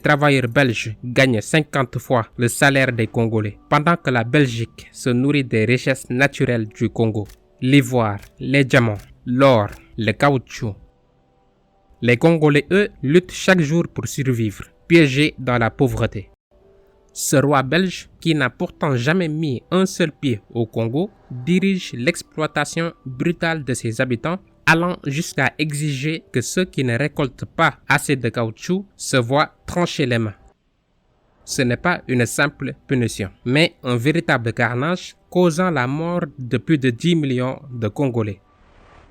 travailleurs belges gagnent 50 fois le salaire des Congolais, pendant que la Belgique se nourrit des richesses naturelles du Congo, l'ivoire, les diamants, l'or, le caoutchouc. Les Congolais, eux, luttent chaque jour pour survivre, piégés dans la pauvreté. Ce roi belge, qui n'a pourtant jamais mis un seul pied au Congo, dirige l'exploitation brutale de ses habitants, allant jusqu'à exiger que ceux qui ne récoltent pas assez de caoutchouc se voient trancher les mains. Ce n'est pas une simple punition, mais un véritable carnage causant la mort de plus de 10 millions de Congolais.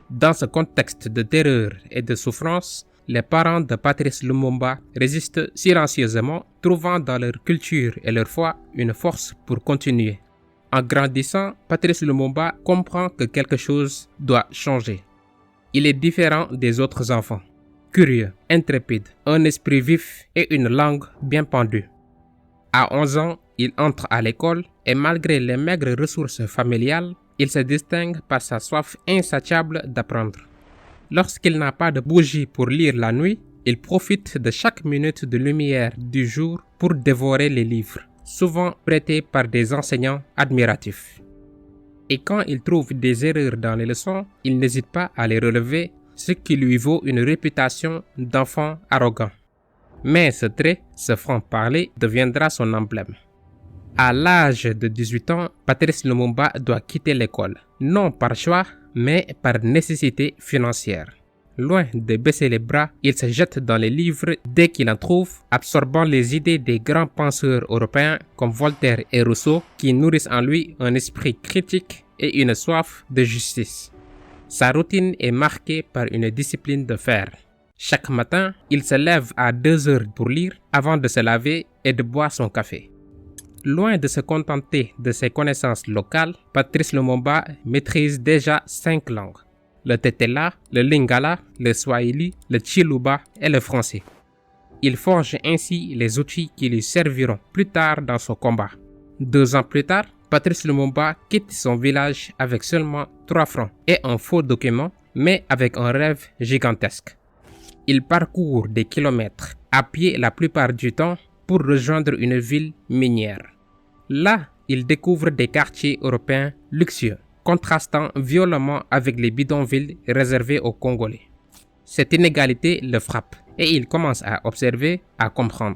Dans ce contexte de terreur et de souffrance, les parents de Patrice Lumumba résistent silencieusement, trouvant dans leur culture et leur foi une force pour continuer. En grandissant, Patrice Lumumba comprend que quelque chose doit changer. Il est différent des autres enfants, curieux, intrépide, un esprit vif et une langue bien pendue. À 11 ans, il entre à l'école et malgré les maigres ressources familiales, il se distingue par sa soif insatiable d'apprendre. Lorsqu'il n'a pas de bougie pour lire la nuit, il profite de chaque minute de lumière du jour pour dévorer les livres, souvent prêtés par des enseignants admiratifs. Et quand il trouve des erreurs dans les leçons, il n'hésite pas à les relever, ce qui lui vaut une réputation d'enfant arrogant. Mais ce trait, ce franc-parler, deviendra son emblème. À l'âge de 18 ans, Patrice Lumumba doit quitter l'école, non par choix, mais par nécessité financière. Loin de baisser les bras, il se jette dans les livres dès qu'il en trouve, absorbant les idées des grands penseurs européens comme Voltaire et Rousseau qui nourrissent en lui un esprit critique et une soif de justice. Sa routine est marquée par une discipline de fer. Chaque matin, il se lève à 2 heures pour lire avant de se laver et de boire son café. Loin de se contenter de ses connaissances locales, Patrice Lumumba maîtrise déjà 5 langues. Le Tetela, le Lingala, le Swahili, le Chiluba et le français. Il forge ainsi les outils qui lui serviront plus tard dans son combat. 2 ans plus tard, Patrice Lumumba quitte son village avec seulement 3 francs et un faux document, mais avec un rêve gigantesque. Il parcourt des kilomètres, à pied la plupart du temps, pour rejoindre une ville minière. Là, il découvre des quartiers européens luxueux, contrastant violemment avec les bidonvilles réservés aux Congolais. Cette inégalité le frappe et il commence à observer, à comprendre.